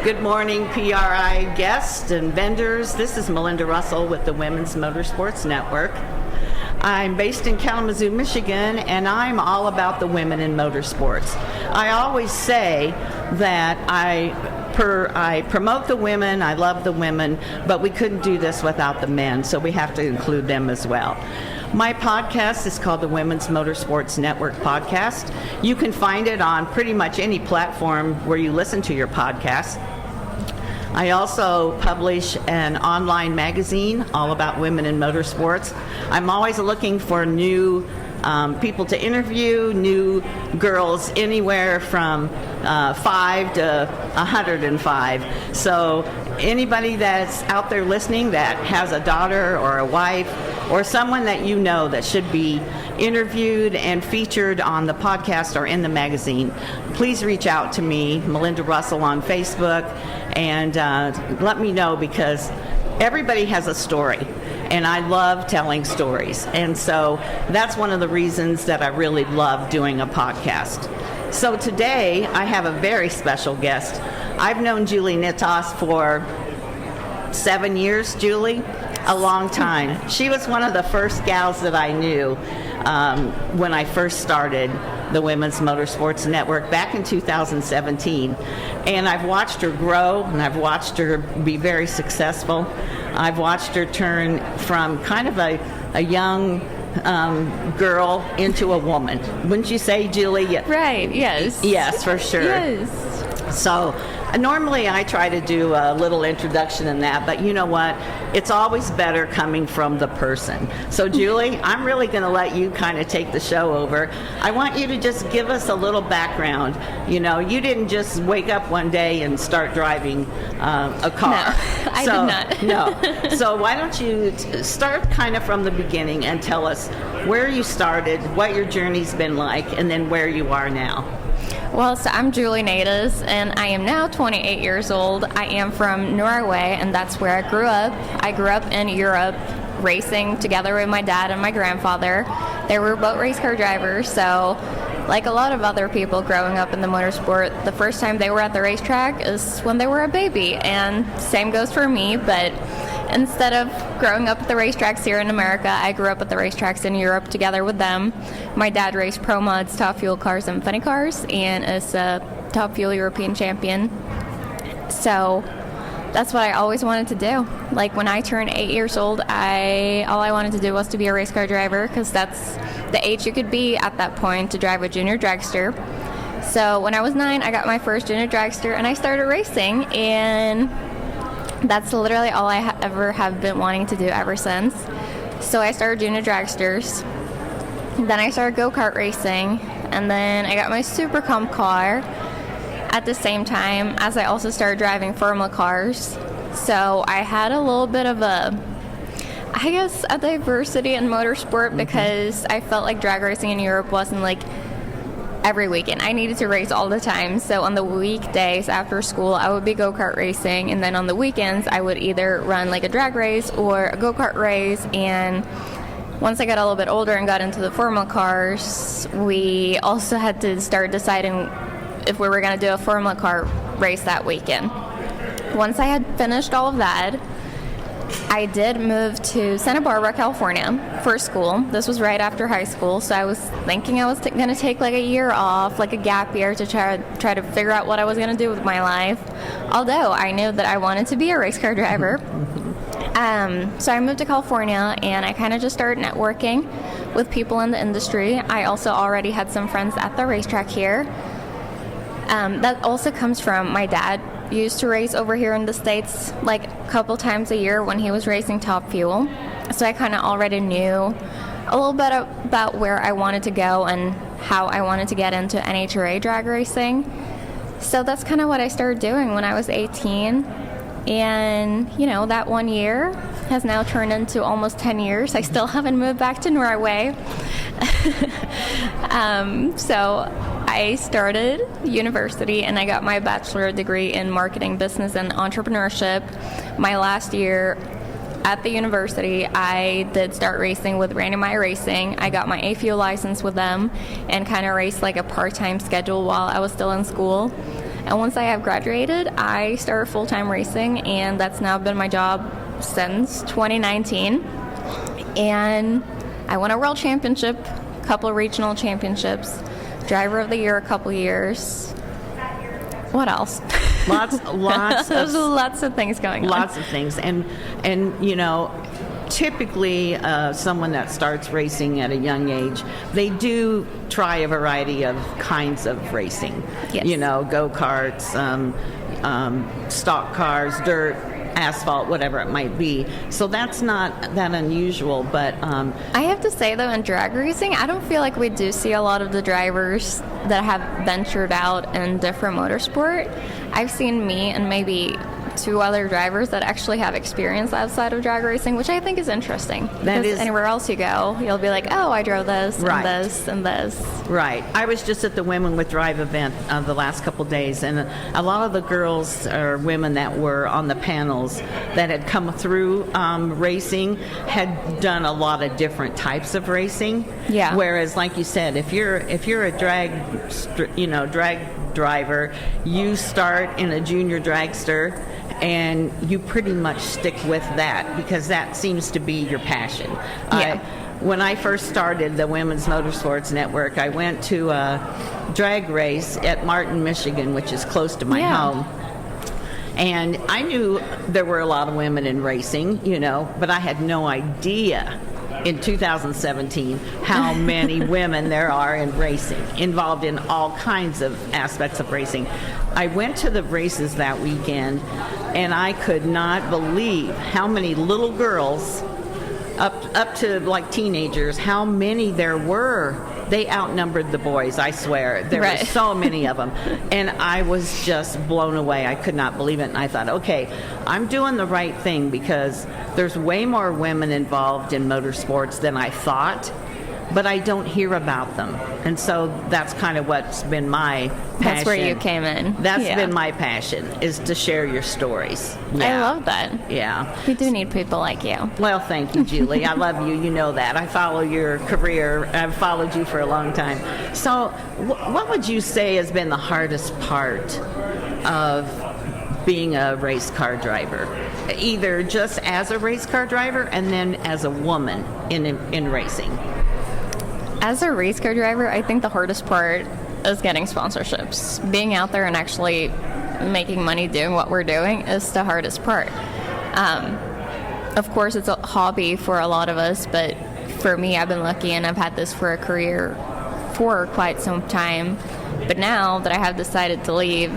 Good morning, PRI guests and vendors. This is Melinda Russell with the Women's Motorsports Network. I'm based in Kalamazoo, Michigan, and I'm all about the women in motorsports. I always say that I promote the women, I love the women, but we couldn't do this without the men, so we have to include them as well. My podcast is called the Women's Motorsports Network Podcast. You can find it on pretty much any platform where you listen to your podcast. I also publish an online magazine all about women in motorsports. I'm always looking for new people to interview, new girls anywhere from 5 to 105. So anybody that's out there listening that has a daughter or a wife or someone that you know that should be interviewed and featured on the podcast or in the magazine, please reach out to me, Melinda Russell, on Facebook, and let me know, because everybody has a story, and I love telling stories. And so that's one of the reasons that I really love doing a podcast. So today I have a very special guest. I've known Julie Nataas for 7 years, Julie. A long time. She was one of the first gals that I knew when I first started the Women's Motorsports Network back in 2017. And I've watched her grow, and I've watched her be very successful. I've watched her turn from kind of a young girl into a woman. Wouldn't you say, Julie? Right, yes. Yes, for sure. Yes. So normally I try to do a little introduction in that, but you know what? It's always better coming from the person. So Julie, I'm really going to let you kind of take the show over. I want you to just give us a little background. You know, you didn't just wake up one day and start driving a car. No, I did not. No. So why don't you start kind of from the beginning and tell us where you started, what your journey's been like, and then where you are now. Well, so I'm Julie Nataas, and I am now 28 years old. I am from Norway, and that's where I grew up. I grew up in Europe, racing together with my dad and my grandfather. They were both race car drivers, so like a lot of other people growing up in the motorsport, the first time they were at the racetrack is when they were a baby, and same goes for me, but instead of growing up at the racetracks here in America, I grew up at the racetracks in Europe together with them. My dad raced Pro Mods, Top Fuel cars, and funny cars, and is a Top Fuel European champion. So that's what I always wanted to do. Like when I turned 8 years old, all I wanted to do was to be a race car driver, because that's the age you could be at that point to drive a junior dragster. So when I was 9, I got my first junior dragster, and I started racing, and that's literally all I ever have been wanting to do ever since. So I started junior dragsters. Then I started go-kart racing, and then I got my Super Comp car at the same time as I also started driving Formula cars. So I had a little bit of a diversity in motorsport, because I felt like drag racing in Europe wasn't like every weekend. I needed to race all the time. So on the weekdays after school, I would be go-kart racing, and then on the weekends, I would either run like a drag race or a go-kart race. And once I got a little bit older and got into the Formula cars, we also had to start deciding if we were going to do a Formula car race that weekend. Once I had finished all of that, I did move to Santa Barbara, California for school. This was right after high school, so I was thinking I was going to take like a year off, like a gap year, to try to figure out what I was going to do with my life, although I knew that I wanted to be a race car driver. So I moved to California, and I kind of just started networking with people in the industry. I also already had some friends at the racetrack here. That also comes from my dad used to race over here in the States like a couple times a year when he was racing Top Fuel. So I kind of already knew a little bit about where I wanted to go and how I wanted to get into NHRA drag racing. So that's kind of what I started doing when I was 18. And, you know, that 1 year has now turned into almost 10 years. I still haven't moved back to Norway. So I started university, and I got my bachelor degree in marketing, business, and entrepreneurship. My last year at the university, I did start racing with Randy Meyer Racing. I got my A-Fuel license with them and kind of raced like a part-time schedule while I was still in school. And once I have graduated, I started full-time racing, and that's now been my job since 2019. And I won a world championship, a couple of regional championships, driver of the year a couple years. What else? There's lots of things going on. Lots of things, and typically someone that starts racing at a young age, they do try a variety of kinds of racing. Yes. Go-karts, stock cars, dirt, asphalt, whatever it might be. So that's not that unusual, but I have to say, though, in drag racing, I don't feel like we do see a lot of the drivers that have ventured out in different motorsport. I've seen me and maybe 2 other drivers that actually have experience outside of drag racing, which I think is interesting. Because anywhere else you go, you'll be like, oh, I drove this, right, and this, and this. Right. I was just at the Women with Drive event the last couple days, and a lot of the girls or women that were on the panels that had come through racing had done a lot of different types of racing. Yeah. Whereas, like you said, if you're a drag driver, you start in a junior dragster, and you pretty much stick with that because that seems to be your passion. Yeah. When I first started the Women's Motorsports Network, I went to a drag race at Martin, Michigan, which is close to my home. And I knew there were a lot of women in racing, but I had no idea in 2017 how many women there are in racing, involved in all kinds of aspects of racing. I went to the races that weekend, and I could not believe how many little girls, up to like teenagers, how many there were. They outnumbered the boys, I swear. There were so many of them. And I was just blown away. I could not believe it. And I thought, okay, I'm doing the right thing because there's way more women involved in motorsports than I thought, but I don't hear about them. And so that's kind of what's been my passion. That's where you came in. That's been my passion, is to share your stories. I love that. Yeah. We do need people like you. Well, thank you, Julie. I love you. You know that. I follow your career. I've followed you for a long time. So what would you say has been the hardest part of being a race car driver? Either just as a race car driver and then as a woman in racing. As a race car driver, I think the hardest part is getting sponsorships. Being out there and actually making money doing what we're doing is the hardest part. Of course, it's a hobby for a lot of us, but for me, I've been lucky and I've had this for a career for quite some time. But now that I have decided to leave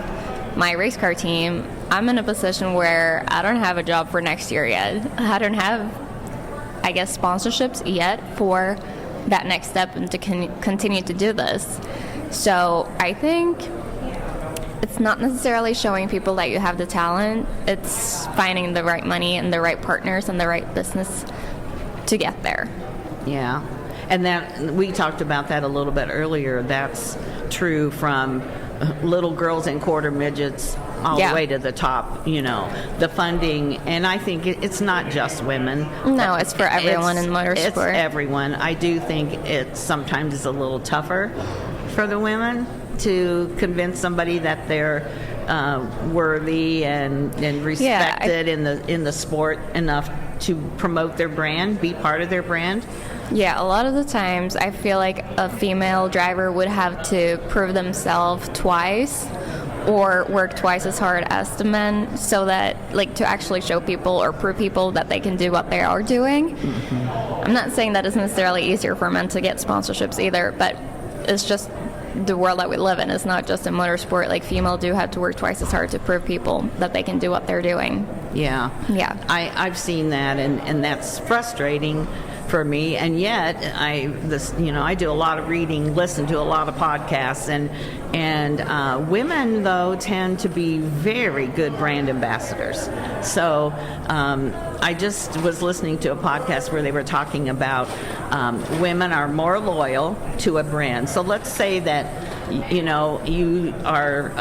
my race car team, I'm in a position where I don't have a job for next year yet. I don't have, sponsorships yet for that next step and to continue to do this. So I think it's not necessarily showing people that you have the talent. It's finding the right money and the right partners and the right business to get there. Yeah. And that we talked about that a little bit earlier. That's true from little girls and quarter midgets all the way to the top, the funding. And I think it's not just women. No, it's for everyone in motorsport. It's everyone. I do think it sometimes is a little tougher for the women to convince somebody that they're worthy and respected in the sport enough to promote their brand, be part of their brand. Yeah, a lot of the times I feel like a female driver would have to prove themselves twice or work twice as hard as the men so that, to actually show people or prove people that they can do what they are doing. Mm-hmm. I'm not saying that it's necessarily easier for men to get sponsorships either, but it's just the world that we live in. It's not just in motorsport. Female do have to work twice as hard to prove people that they can do what they're doing. Yeah. I've seen that, and that's frustrating for me, and yet I do a lot of reading, listen to a lot of podcasts, and women though tend to be very good brand ambassadors. So I just was listening to a podcast where they were talking about women are more loyal to a brand. So let's say that you are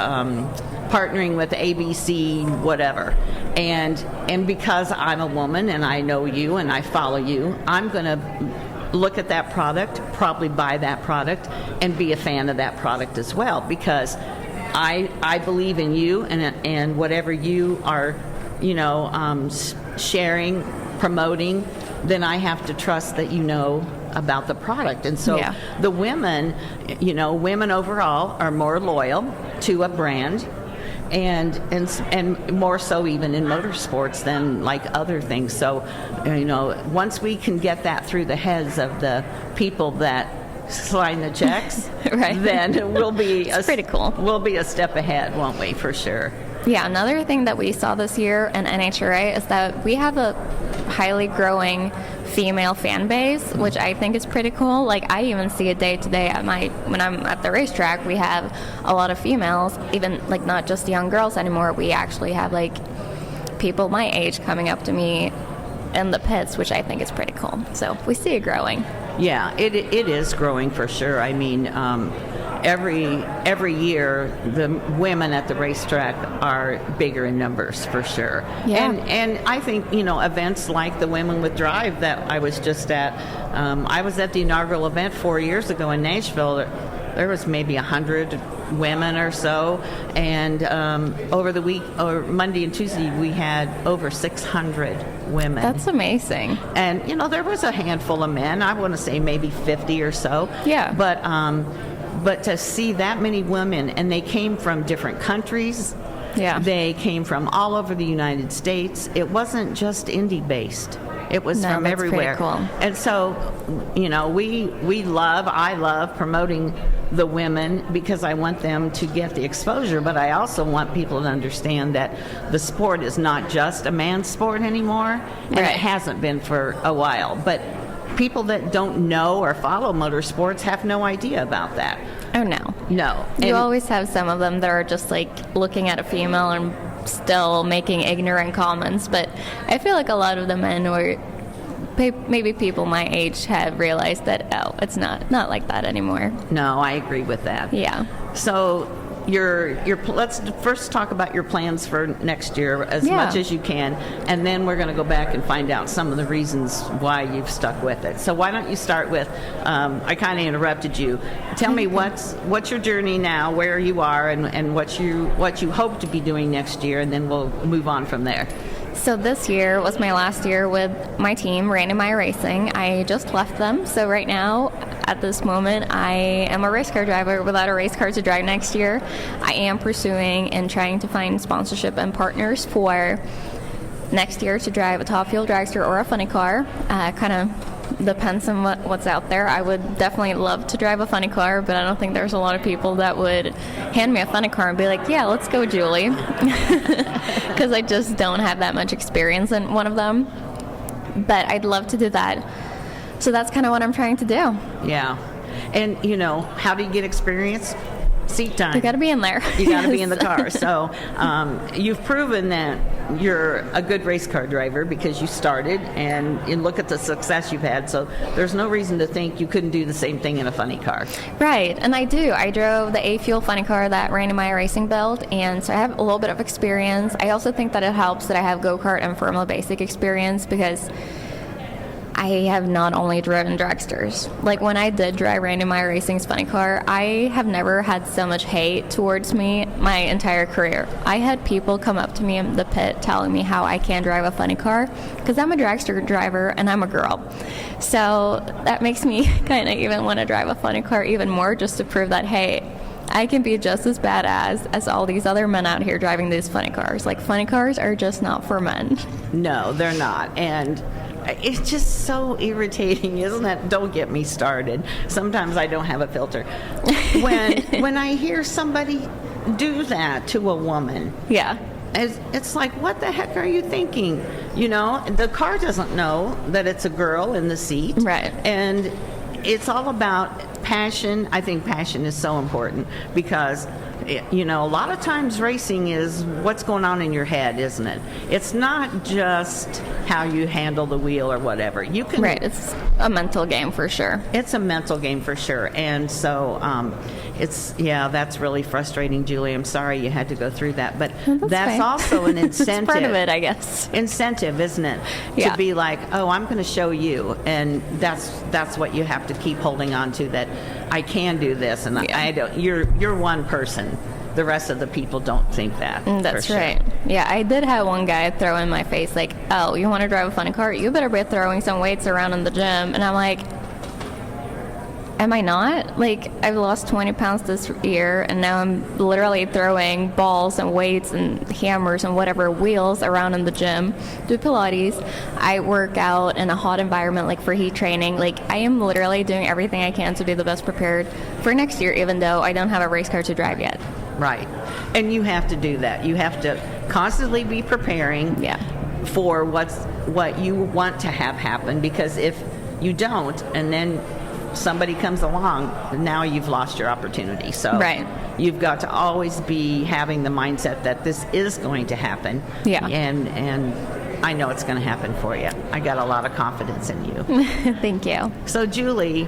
partnering with ABC whatever, and because I'm a woman and I know you and I follow you, I'm going to look at that product, probably buy that product, and be a fan of that product as well, because I believe in you and whatever you are, sharing, promoting, then I have to trust that you know about the product. And so the women, women overall are more loyal to a brand. And more so even in motorsports than like other things. So, once we can get that through the heads of the people that sign the checks, right. then we'll be pretty cool. We'll be a step ahead, won't we? For sure. Yeah. Another thing that we saw this year in NHRA is that we have a highly growing female fan base, which I think is pretty cool. Like, I even see it day to day when I'm at the racetrack. We have a lot of females, even like not just young girls anymore. We actually have like people my age coming up to me in the pits, which I think is pretty cool. So we see it growing. Yeah, it is growing for sure. I mean, every year the women at the racetrack are bigger in numbers for sure. Yeah. And I think events like the Women with Drive that I was just at. I was at the inaugural event 4 years ago in Nashville. There was maybe 100 women or so, and over the week, or Monday and Tuesday, we had over 600 women. That's amazing. And there was a handful of men. I want to say maybe 50 or so. Yeah. But to see that many women, and they came from different countries. Yeah. They came from all over the United States. It wasn't just Indy based. It was from that's everywhere. Pretty cool. And so, I love promoting the women because I want them to get the exposure, but I also want people to understand that the sport is not just a man's sport anymore, and right. It hasn't been for a while. But people that don't know or follow motorsports have no idea about that. Oh, no. No. You always have some of them that are just like looking at a female and still making ignorant comments, but I feel like a lot of the men or maybe people my age have realized that, it's not like that anymore. No, I agree with that. Yeah. So let's first talk about your plans for next year as much as you can, and then we're going to go back and find out some of the reasons why you've stuck with it. So why don't you start with, I kind of interrupted you. Tell me what's your journey now, where you are, and what you hope to be doing next year, and then we'll move on from there. So this year was my last year with my team, NHRA Racing. I just left them, so right now, at this moment, I am a race car driver without a race car to drive next year. I am pursuing and trying to find sponsorship and partners for next year to drive a top fuel dragster or a funny car. Kind of depends on what's out there. I would definitely love to drive a funny car, but I don't think there's a lot of people that would hand me a funny car and be like, yeah, let's go, Julie. Because I just don't have that much experience in one of them. But I'd love to do that. So that's kind of what I'm trying to do. Yeah. And, how do you get experience? Seat time. You got to be in there. You got to be in the car. So you've proven that you're a good race car driver because you started, and look at the success you've had. So there's no reason to think you couldn't do the same thing in a funny car. Right, and I do. I drove the A-Fuel funny car that NHRA Racing built, and so I have a little bit of experience. I also think that it helps that I have go-kart and Formula Basic experience because I have not only driven dragsters. Like when I did drive NHRA Racing's funny car, I have never had so much hate towards me my entire career. I had people come up to me in the pit telling me how I can't drive a funny car because I'm a dragster driver and I'm a girl. So that makes me kind of even want to drive a funny car even more, just to prove that, hey, I can be just as badass as all these other men out here driving these funny cars. Like, funny cars are just not for men. No, they're not. And it's just so irritating, isn't it? Don't get me started. Sometimes I don't have a filter. When I hear somebody do that to a woman, yeah, it's like, what the heck are you thinking? The car doesn't know that it's a girl in the seat. Right. And it's all about passion. I think passion is so important because a lot of times racing is what's going on in your head, isn't it? It's not just how you handle the wheel or whatever. You can. Right, it's a mental game for sure. It's a mental game for sure. And so that's really frustrating, Julie. I'm sorry you had to go through that. But that's also an incentive. It's part of it, I guess. Incentive, isn't it? Yeah. To be like, oh, I'm going to show you. And that's what you have to keep holding on to, that I can do this. And I don't. You're one person. the rest of the people don't think that. That's for sure. right. Yeah, I did have one guy throw in my face like, "Oh, you want to drive a funny car? You better be throwing some weights around in the gym." And I'm like, am I not? Like, I've lost 20 pounds this year, and now I'm literally throwing balls and weights and hammers and whatever wheels around in the gym. Do Pilates. I work out in a hot environment, like for heat training. Like, I am literally doing everything I can to be the best prepared for next year, even though I don't have a race car to drive yet. Right. And you have to do that. You have to constantly be preparing for what you want to have happen, because if you don't, and then somebody comes along, now you've lost your opportunity. So you've got to always be having the mindset that this is going to happen. Yeah. And I know it's going to happen for you. I got a lot of confidence in you. Thank you. So Julie,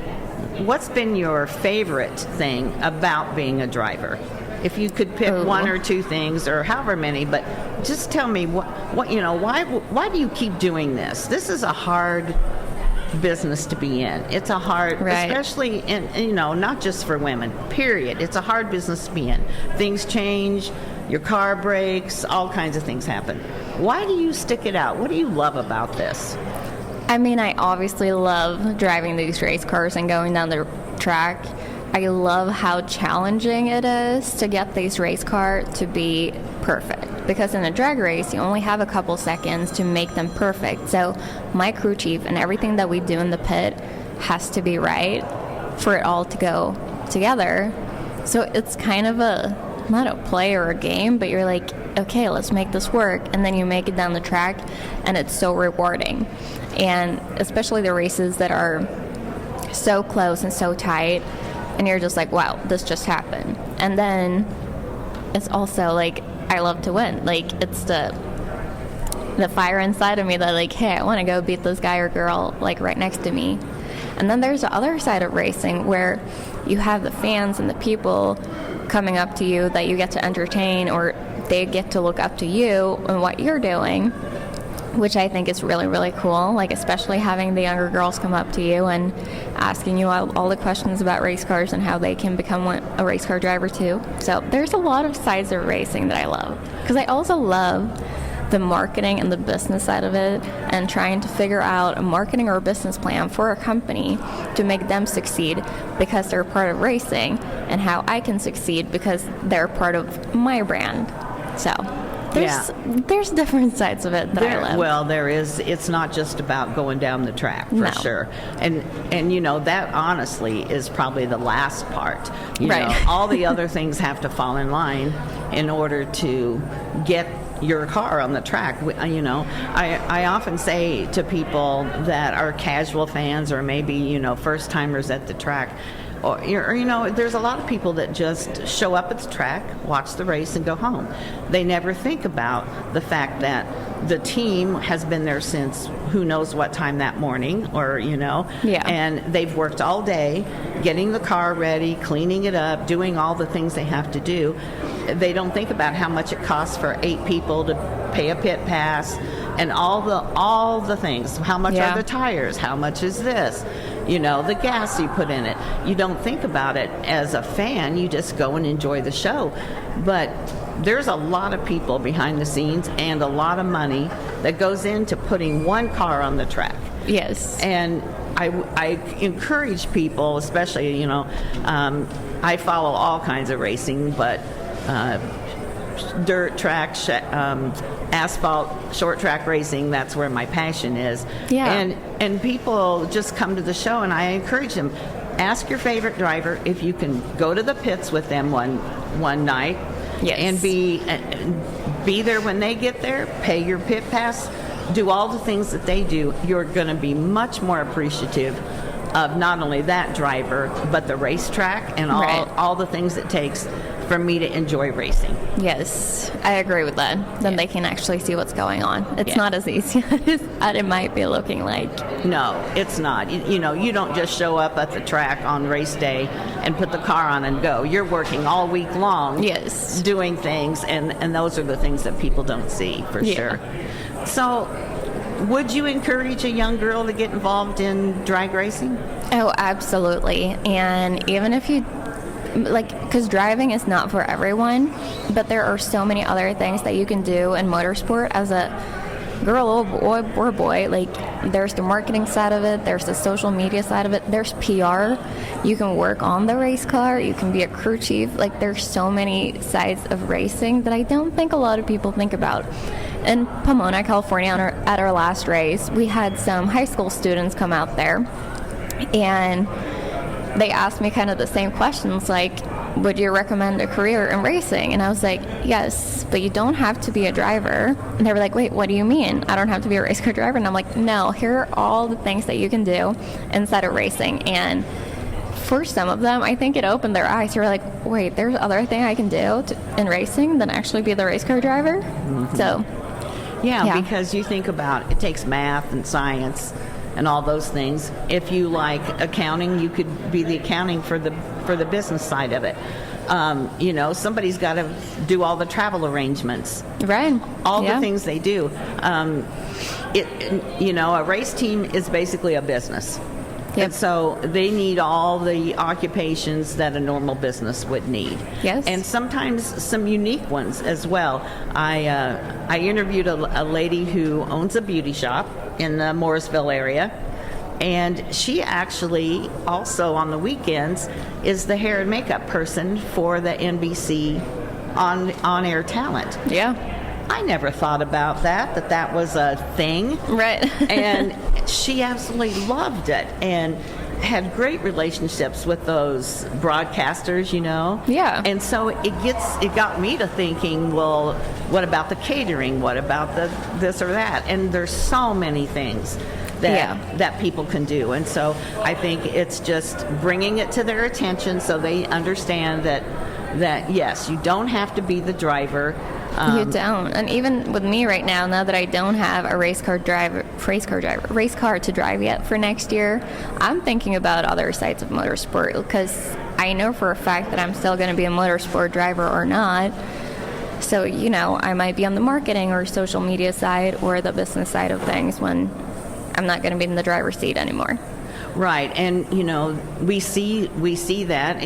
what's been your favorite thing about being a driver? If you could pick one or two things, or however many, but just tell me what you know, why do you keep doing this? This is a hard business to be in. It's a hard, especially in, you know, not just for women, period. It's a hard business to be in. Things change, your car breaks, all kinds of things happen. Why do you stick it out? What do you love about this? I mean, I obviously love driving these race cars and going down the track. I love how challenging it is to get these race cars to be perfect. Because in a drag race, you only have a couple seconds to make them perfect. So my crew chief and everything that we do in the pit has to be right for it all to go together. So it's kind of not a play or a game, but you're like, okay, let's make this work. And then you make it down the track, and it's so rewarding. And especially the races that are so close and so tight, and you're just like, wow, this just happened. And then it's also like, I love to win. Like, it's the fire inside of me that, like, hey, I want to go beat this guy or girl, like, right next to me. And then there's the other side of racing where you have the fans and the people coming up to you that you get to entertain, or they get to look up to you and what you're doing, which I think is really, really cool. Like, especially having the younger girls come up to you and asking you all the questions about race cars and how they can become a race car driver too. So there's a lot of sides of racing that I love. Because I also love the marketing and the business side of it, and trying to figure out a marketing or a business plan for a company to make them succeed because they're part of racing, and how I can succeed because they're part of my brand. So there's different sides of it that I love. Well, there is. It's not just about going down the track, for sure. And you know, that honestly is probably the last part. You know, all the other things have to fall in line in order to get your car on the track. You know, I often say to people that are casual fans, or maybe, you know, first timers at the track, or, you know, there's a lot of people that just show up at the track, watch the race, and go home. They never think about the fact that the team has been there since who knows what time that morning, or, you know, and they've worked all day getting the car ready, cleaning it up, doing all the things they have to do. They don't think about how much it costs for 8 people to pay a pit pass, and all the things. How much are the tires? How much is this? You know, the gas you put in it. You don't think about it as a fan. You just go and enjoy the show. But there's a lot of people behind the scenes and a lot of money that goes into putting one car on the track. Yes. And I encourage people, especially, you know, I follow all kinds of racing, but dirt track, asphalt, short track racing, that's where my passion is. And people just come to the show, and I encourage them, ask your favorite driver if you can go to the pits with them one night, and be there when they get there, pay your pit pass, do all the things that they do. You're going to be much more appreciative of not only that driver, but the racetrack and all the things it takes for me to enjoy racing. Yes, I agree with that. Then they can actually see what's going on. It's not as easy as it might be looking like. No, it's not. You know, you don't just show up at the track on race day and put the car on and go. You're working all week long doing things, and those are the things that people don't see, for sure. So, would you encourage a young girl to get involved in drag racing? Oh, absolutely. And even if you like, because driving is not for everyone, but there are so many other things that you can do in motorsport as a girl or boy. Like, there's the marketing side of it, there's the social media side of it, there's PR. You can work on the race car, you can be a crew chief. Like, there's so many sides of racing that I don't think a lot of people think about. In Pomona, California, at our last race, we had some high school students come out there, and they asked me kind of the same questions, like, would you recommend a career in racing? And I was like, yes, but you don't have to be a driver. And they were like, wait, what do you mean? I don't have to be a race car driver? And I'm like, no, here are all the things that you can do inside of racing. And for some of them, I think it opened their eyes. They were like, wait, there's other thing I can do in racing than actually be the race car driver? Mm-hmm. So, yeah, because you think about it takes math and science and all those things. If you like accounting, you could be the accounting for the business side of it. Somebody's got to do all the travel arrangements, right? All the things they do. A race team is basically a business. Yep. And so they need all the occupations that a normal business would need. Yes. And sometimes some unique ones as well. I interviewed a lady who owns a beauty shop in the Morrisville area, and she actually also on the weekends is the hair and makeup person for the NBC on-air talent. Yeah. I never thought about that was a thing. Right. And she absolutely loved it and had great relationships with those broadcasters, Yeah. And so it got me to thinking, well, what about the catering? What about the this or that? And there's so many things that people can do. And so I think it's just bringing it to their attention so they understand that yes, you don't have to be the driver. You don't. And even with me right now that I don't have a race car to drive yet for next year, I'm thinking about other sides of motorsport, because I know for a fact that I'm still going to be a motorsport driver or not. So, I might be on the marketing or social media side or the business side of things when I'm not going to be in the driver's seat anymore. Right. And, we see that,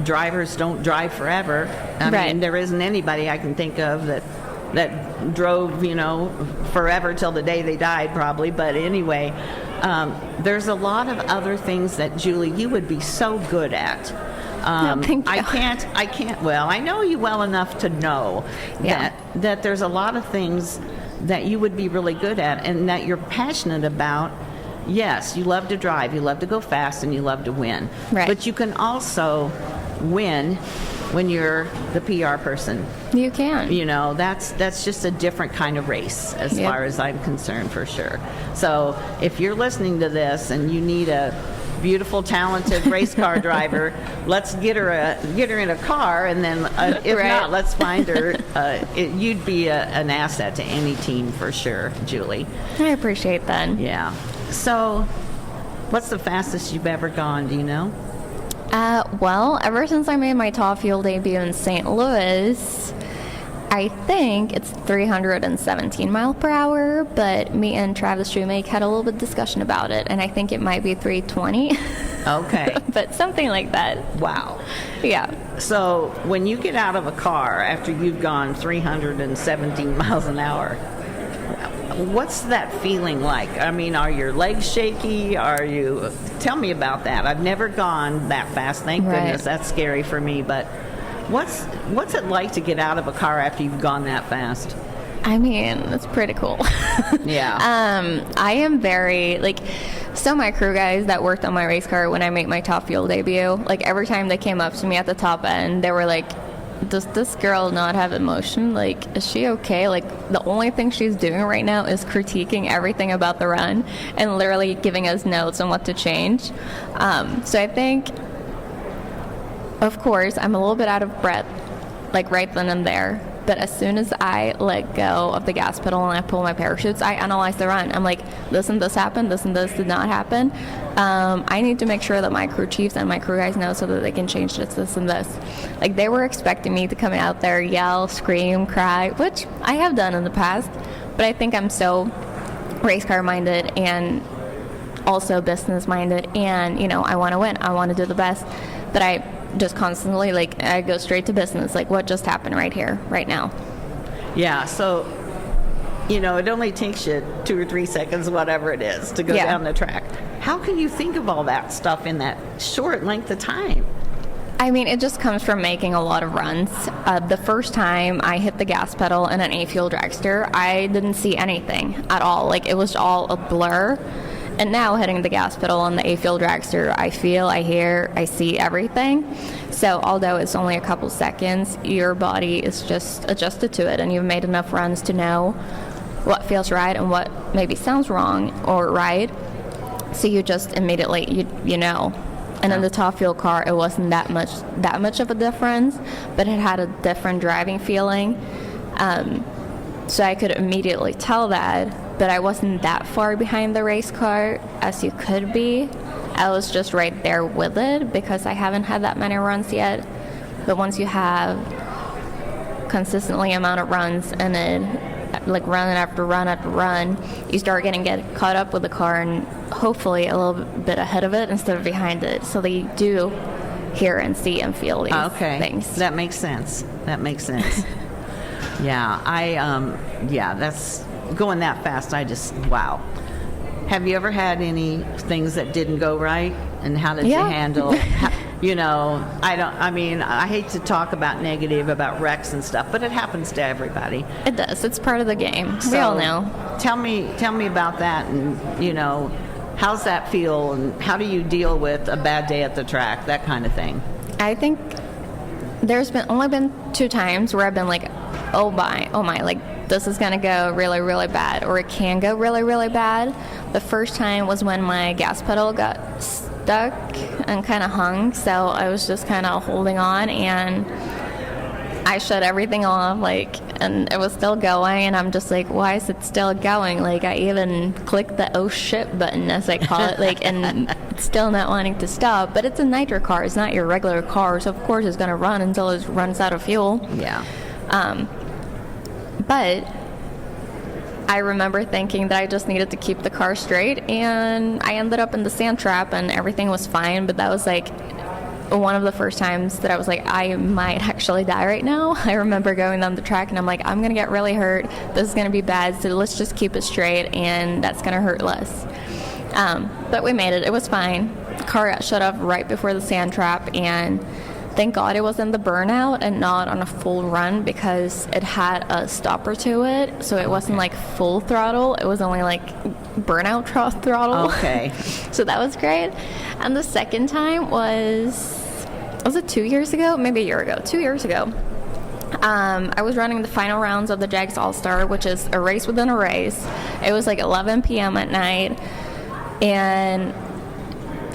drivers don't drive forever. I mean, there isn't anybody I can think of that drove, forever till the day they died, probably. But anyway, there's a lot of other things that, Julie, you would be so good at. Thank you. I can't. Well, I know you well enough to know that there's a lot of things that you would be really good at and that you're passionate about. Yes, you love to drive, you love to go fast, and you love to win. Right. But you can also win when you're the PR person. You can. That's just a different kind of race as far as I'm concerned, for sure. So if you're listening to this and you need a beautiful, talented race car driver, let's get her in a car, and then if not, let's find her. You'd be an asset to any team for sure, Julie. I appreciate that. Yeah. So, what's the fastest you've ever gone? Do you know? Well, ever since I made my top fuel debut in St. Louis, I think it's 317 miles per hour, but me and Travis Shoemake had a little bit of discussion about it, and I think it might be 320. Okay. But something like that. Wow. Yeah. So when you get out of a car after you've gone 317 miles an hour, what's that feeling like? I mean, are your legs shaky? Tell me about that. I've never gone that fast, thank goodness. That's scary for me, but what's it like to get out of a car after you've gone that fast? I mean, it's pretty cool. Yeah. I am very, so my crew guys that worked on my race car when I made my top fuel debut, every time they came up to me at the top end, they were like, does this girl not have emotion? Is she okay? The only thing she's doing right now is critiquing everything about the run and literally giving us notes on what to change. So I think, of course, I'm a little bit out of breath, right then and there. But as soon as I let go of the gas pedal and I pull my parachutes, I analyze the run. I'm like, this and this happened, this and this did not happen. I need to make sure that my crew chiefs and my crew guys know so that they can change this and this. They were expecting me to come out there, yell, scream, cry, which I have done in the past. But I think I'm so race car minded and also business minded, and I want to win. I want to do the best. But I just constantly, like, I go straight to business. Like, what just happened right here, right now? Yeah, so, it only takes you 2 or 3 seconds, whatever it is, to go down the track. How can you think of all that stuff in that short length of time? I mean, it just comes from making a lot of runs. The first time I hit the gas pedal in an A-fuel dragster, I didn't see anything at all. Like, it was all a blur. And now hitting the gas pedal on the A-fuel dragster, I feel, I hear, I see everything. So although it's only a couple seconds, your body is just adjusted to it, and you've made enough runs to know what feels right and what maybe sounds wrong or right. So you just immediately, you know. And in the top fuel car, it wasn't that much of a difference, but it had a different driving feeling. So I could immediately tell that, but I wasn't that far behind the race car as you could be. I was just right there with it because I haven't had that many runs yet. But once you have consistently amount of runs in it, like run after run after run, you start get caught up with the car and hopefully a little bit ahead of it instead of behind it, so that you do hear and see and feel these things. That makes sense. Yeah, that's going that fast. Wow. Have you ever had any things that didn't go right, and how did you handle? I hate to talk about negative about wrecks and stuff, but it happens to everybody. It does. It's part of the game. We all know. Tell me about that, and how's that feel, and how do you deal with a bad day at the track, that kind of thing? I think there's only been 2 times where I've been like, oh my, like this is gonna go really, really bad, or it can go really, really bad. The first time was when my gas pedal got stuck and kind of hung, so I was just kind of holding on, and I shut everything off, and it was still going, and I'm just like, why is it still going? Like, I even clicked the oh shit button, as I call it, and it's still not wanting to stop. But it's a nitro car, it's not your regular car, so of course it's going to run until it runs out of fuel. Yeah. But I remember thinking that I just needed to keep the car straight, and I ended up in the sand trap, and everything was fine. But that was one of the first times that I was like, I might actually die right now. I remember going down the track, and I'm like, I'm gonna get really hurt. This is gonna be bad, so let's just keep it straight, and that's gonna hurt less. But we made it. It was fine. The car got shut off right before the sand trap, and thank God it was in the burnout and not on a full run, because it had a stopper to it, so it wasn't like full throttle. It was only like burnout throttle. Okay. So that was great. And the second time was it 2 years ago? Maybe a year ago. 2 years ago. I was running the final rounds of the Jags All-Star, which is a race within a race. It was like 11 p.m. at night, and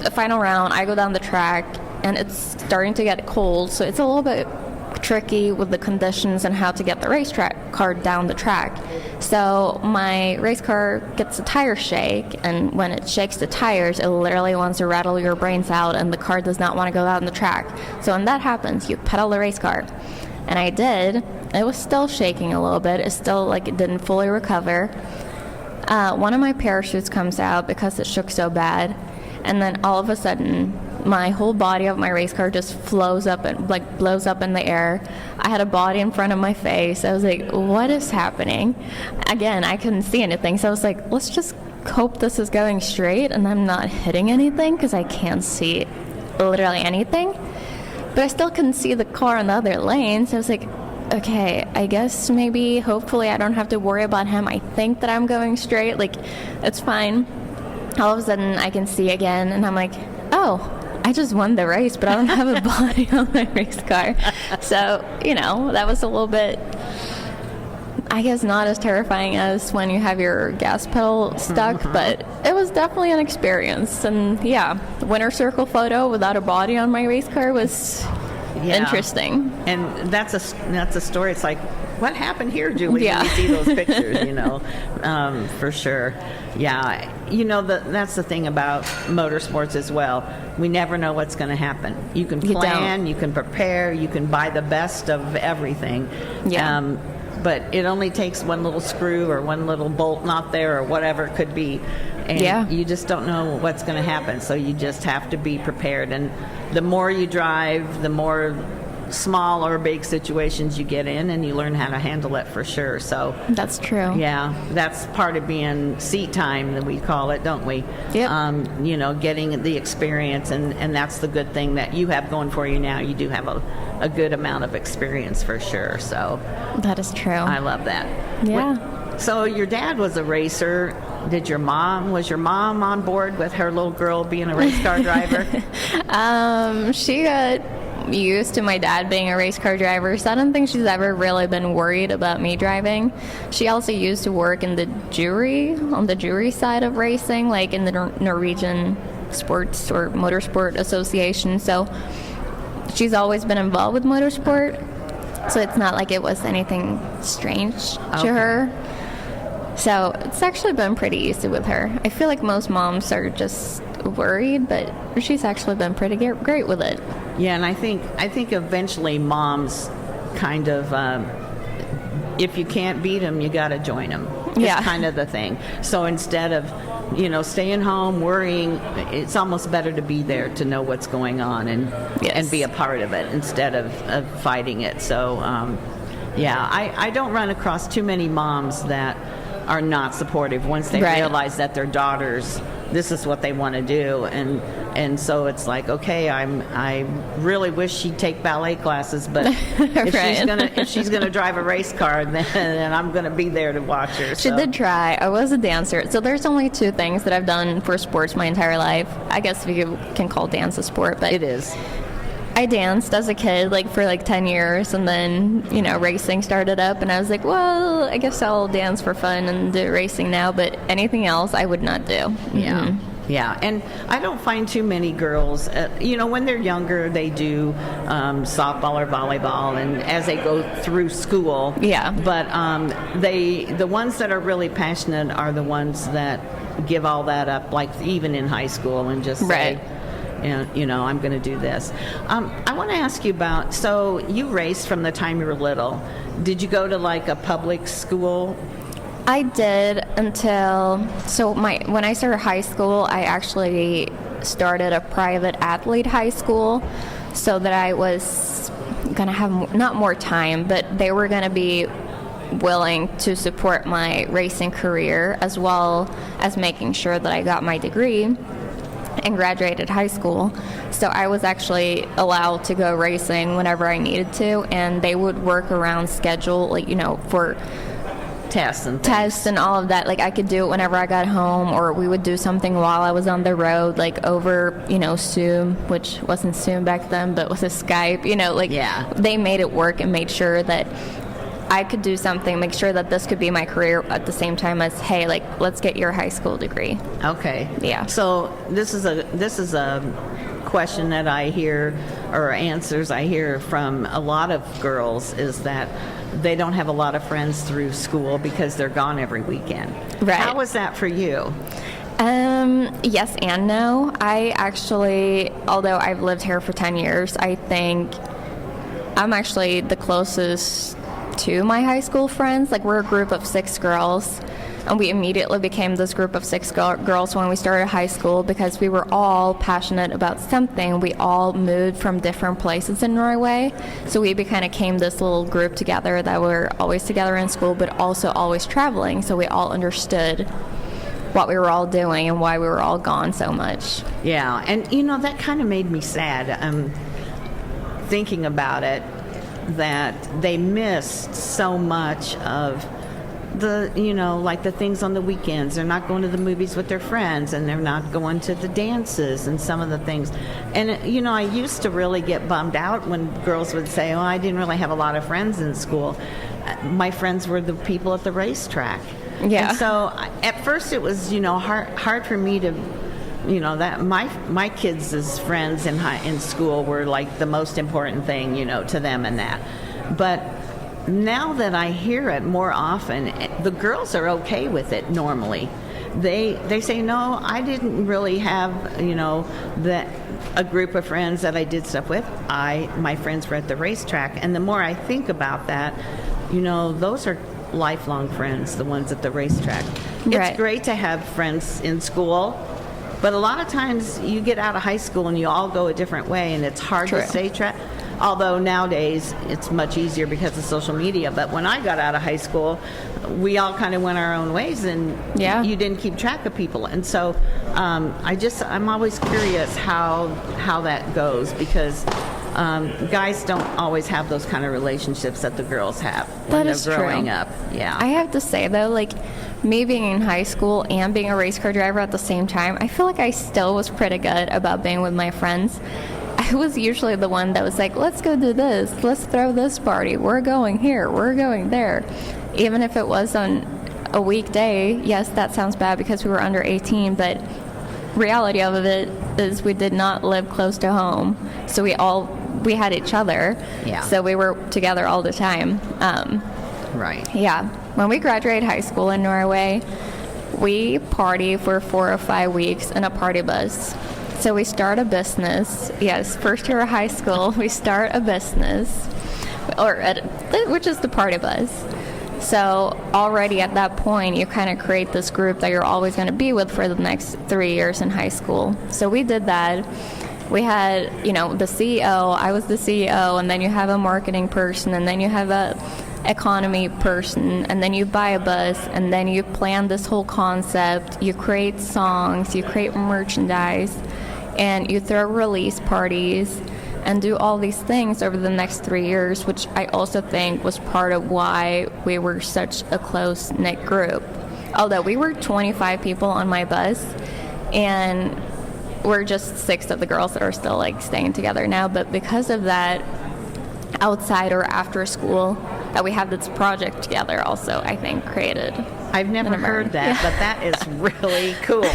the final round, I go down the track, and it's starting to get cold, so it's a little bit tricky with the conditions and how to get the race car down the track. So my race car gets a tire shake, and when it shakes the tires, it literally wants to rattle your brains out, and the car does not want to go down the track. So when that happens, you pedal the race car. And I did. It was still shaking a little bit. It still it didn't fully recover. One of my parachutes comes out because it shook so bad, and then all of a sudden, my whole body of my race car just flows up and blows up in the air. I had a body in front of my face. I was like, what is happening? Again, I couldn't see anything, so I was like, let's just hope this is going straight and I'm not hitting anything, because I can't see literally anything. But I still couldn't see the car in the other lane, so I was like, okay, I guess maybe hopefully I don't have to worry about him. I think that I'm going straight, it's fine. All of a sudden I can see again, and I'm like, oh, I just won the race, but I don't have a body on my race car. So, that was a little bit, I guess, not as terrifying as when you have your gas pedal stuck, but it was definitely an experience. And yeah, winner circle photo without a body on my race car was interesting. And that's a story. It's like, what happened here, Julie? When you see those pictures, for sure. Yeah, that's the thing about motorsports as well. We never know what's going to happen. You can plan, you can prepare, you can buy the best of everything. Yeah. But it only takes one little screw or one little bolt not there or whatever it could be. And you just don't know what's going to happen. So you just have to be prepared. And the more you drive, the more small or big situations you get in, and you learn how to handle it for sure. So That's true. yeah, that's part of being seat time, that we call it, don't we? Yep. You know, getting the experience, and that's the good thing that you have going for you now. You do have a good amount of experience for sure. So That is true. I love that. Yeah. So your dad was a racer. Was your mom on board with her little girl being a race car driver? She got used to my dad being a race car driver, so I don't think she's ever really been worried about me driving. She also used to work in the jury, on the jury side of racing, like in the Norwegian Sports or Motorsport Association. So she's always been involved with motorsport. So it's not like it was anything strange to her. So it's actually been pretty easy with her. I feel like most moms are just worried, but she's actually been pretty great with it. Yeah, and I think eventually moms kind of, if you can't beat them, you got to join them. Yeah. It's kind of the thing. So instead of, staying home worrying, it's almost better to be there to know what's going on and be a part of it instead of fighting it. So, I don't run across too many moms that are not supportive once they realize that their daughters, this is what they want to do, and so it's like, okay, I really wish she'd take ballet classes, but if she's gonna drive a race car, then I'm gonna be there to watch her. She did try. I was a dancer, so there's only two things that I've done for sports my entire life. I guess you can call dance a sport, but it is. I danced as a kid, for 10 years, and then, racing started up, and I was like, well, I guess I'll dance for fun and do racing now, but anything else I would not do. Yeah. Mm-hmm. Yeah, and I don't find too many girls, when they're younger, they do softball or volleyball, and as they go through school. Yeah. But the ones that are really passionate are the ones that give all that up, even in high school, and just say, I'm going to do this. I want to ask you about, so you raced from the time you were little. Did you go to a public school? I did until, when I started high school, I actually started a private athlete high school so that I was going to have, not more time, but they were going to be willing to support my racing career as well as making sure that I got my degree and graduated high school. So I was actually allowed to go racing whenever I needed to, and they would work around schedule, for tests and all of that. I could do it whenever I got home, or we would do something while I was on the road, over, Zoom, which wasn't Zoom back then, but was a Skype, They made it work and made sure that I could do something, make sure that this could be my career at the same time as, hey, let's get your high school degree. Okay. Yeah. So this is a question that I hear, or answers I hear from a lot of girls, is that they don't have a lot of friends through school because they're gone every weekend. Right. How was that for you? Yes and no. I actually, although I've lived here for 10 years, I think I'm actually the closest to my high school friends. We're a group of 6 girls, and we immediately became this group of 6 girls when we started high school because we were all passionate about something. We all moved from different places in Norway, so we kind of came this little group together that were always together in school but also always traveling, so we all understood what we were all doing and why we were all gone so much. Yeah, and that kind of made me sad thinking about it, that they missed so much of the, the things on the weekends. They're not going to the movies with their friends, and they're not going to the dances and some of the things. And, I used to really get bummed out when girls would say, oh, I didn't really have a lot of friends in school. My friends were the people at the racetrack. Yeah. And so at first it was, hard for me to, that my kids' friends in school were the most important thing, to them, and that. But now that I hear it more often, the girls are okay with it normally. They say, no, I didn't really have, a group of friends that I did stuff with. My friends were at the racetrack. And the more I think about that, those are lifelong friends, the ones at the racetrack. It's great to have friends in school, But a lot of times you get out of high school and you all go a different way, and it's hard True. to stay track. Although nowadays it's much easier because of social media. But when I got out of high school, we all kind of went our own ways, and Yeah. you didn't keep track of people. And so I'm always curious how that goes, because guys don't always have those kind of relationships that the girls have when That is they're growing true. up. Yeah. I have to say though, like me being in high school and being a race car driver at the same time, I feel like I still was pretty good about being with my friends. I was usually the one that was like, let's go do this, let's throw this party, we're going here, we're going there. Even if it was on a weekday, yes, that sounds bad because we were under 18, but reality of it is we did not live close to home. So we had each other. Yeah. So we were together all the time. Right. Yeah. When we graduated high school in Norway, we party for 4 or 5 weeks in a party bus. So we start a business. Yes, first year of high school, we start a business, which is the party bus. So already at that point, you kind of create this group that you're always going to be with for the next 3 years in high school. So we did that. We had, the CEO, I was the CEO, and then you have a marketing person, and then you have a economy person, and then you buy a bus, and then you plan this whole concept, you create songs, you create merchandise, and you throw release parties and do all these things over the next 3 years, which I also think was part of why we were such a close-knit group. Although we were 25 people on my bus, and we're just 6 of the girls that are still like staying together now, but because of that, outside or after school, that we have this project together also, I think, created. I've never heard that, but that is really cool.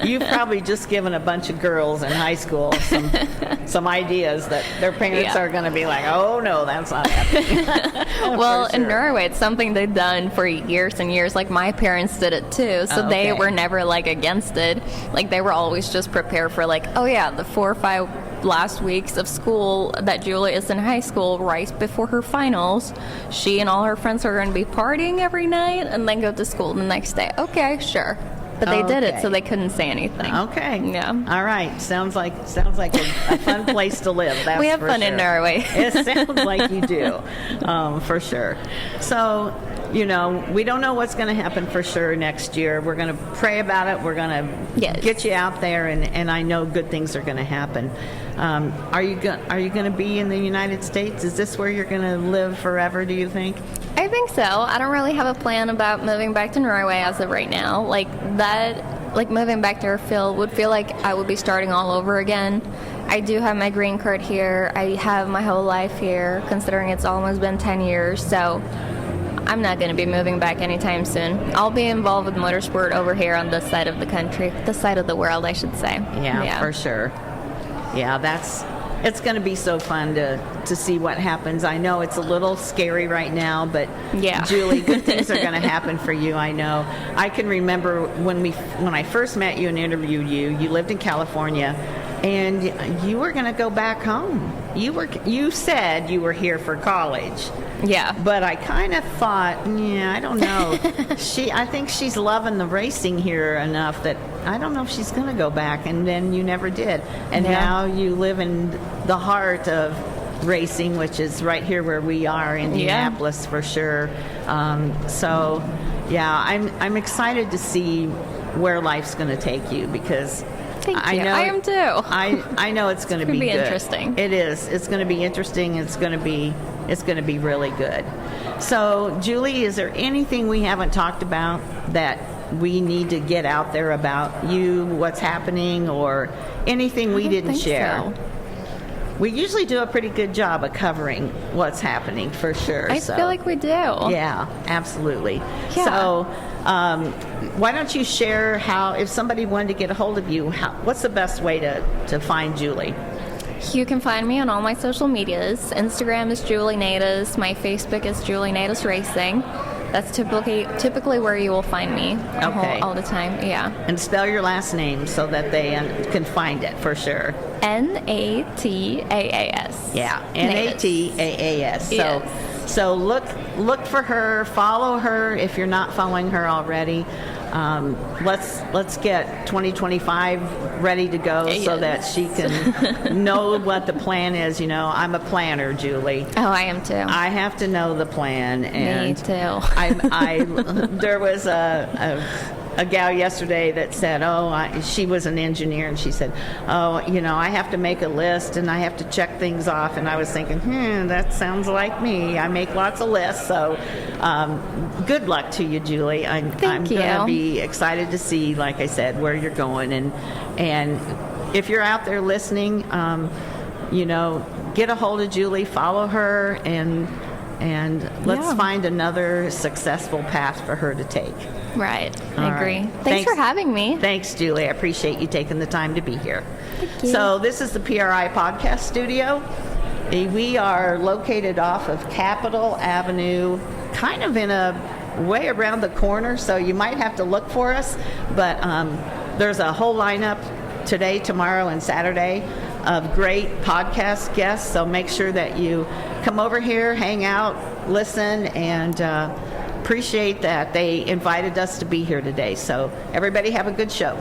You've probably just given a bunch of girls in high school some ideas that their parents are going to be like, oh, no, that's not happening. Well, For sure. in Norway, it's something they've done for years and years. Like, my parents did it, too. So they were never, like, against it. Like, they were always just prepared for, like, oh, yeah, the 4 or 5 last weeks of school that Julie is in high school, right before her finals, she and all her friends are going to be partying every night and then go to school the next day. Okay, sure. But they did it, so they couldn't say anything. Okay. Yeah. All right. Sounds like a fun place to live. That's We have for fun sure. in Norway. It sounds like you do, for sure. So, we don't know what's going to happen for sure next year. We're going to pray about it. We're going to get you out there, and I know good things are going to happen. Are you going to be in the United States? Is this where you're going to live forever, do you think? I think so. I don't really have a plan about moving back to Norway as of right now. Like moving back to our would feel like I would be starting all over again. I do have my green card here. I have my whole life here, considering it's almost been 10 years. So I'm not going to be moving back anytime soon. I'll be involved with motorsport over here on this side of the country, this side of the world, I should say. Yeah. For sure. Yeah, it's going to be so fun to see what happens. I know it's a little scary right now, but Julie, good things are going to happen for you, I know. I can remember when I first met you and interviewed you, you lived in California, and you were going to go back home. You said you were here for college. Yeah. But I kind of thought, I don't know. I think she's loving the racing here enough that I don't know if she's going to go back. And then you never did. And now you live in the heart of racing, which is right here where we are in Indianapolis for sure. So, I'm excited to see where life's going to take you, because I am too. I know it's going to be good. Interesting. It is. It's going to be interesting. It's going to be really good. So, Julie, is there anything we haven't talked about that we need to get out there about you, what's happening, or anything we didn't share? So. We usually do a pretty good job of covering what's happening, for sure. I feel like we do. Yeah, absolutely. Yeah. So, why don't you share how, if somebody wanted to get a hold of you, what's the best way to find Julie? You can find me on all my social medias. Instagram is Julie Nataas. My Facebook is Julie Nataas Racing. That's typically where you will find me all the time. Yeah. And spell your last name so that they can find it for sure. Nataas. Yeah, Nataas. So look for her, follow her if you're not following her already. let's get 2025 ready to go so that she can know what the plan is. I'm a planner, Julie. Oh, I am too. I have to know the plan. And Me too. There was a gal yesterday that said, she was an engineer, and she said, I have to make a list and I have to check things off. And I was thinking, that sounds like me. I make lots of lists. So good luck to you, Julie. I'm going to be excited to see, like I said, where you're going. And if you're out there listening, get a hold of Julie, follow her, and let's find another successful path for her to take. Right. I agree. Right. Thanks for having me. Thanks, Julie. I appreciate you taking the time to be here. Thank you. So this is the PRI podcast studio. We are located off of Capitol Avenue, kind of in a way around the corner, so you might have to look for us. But there's a whole lineup today, tomorrow, and Saturday of great podcast guests. So make sure that you come over here, hang out, listen, and appreciate that they invited us to be here today. So everybody have a good show.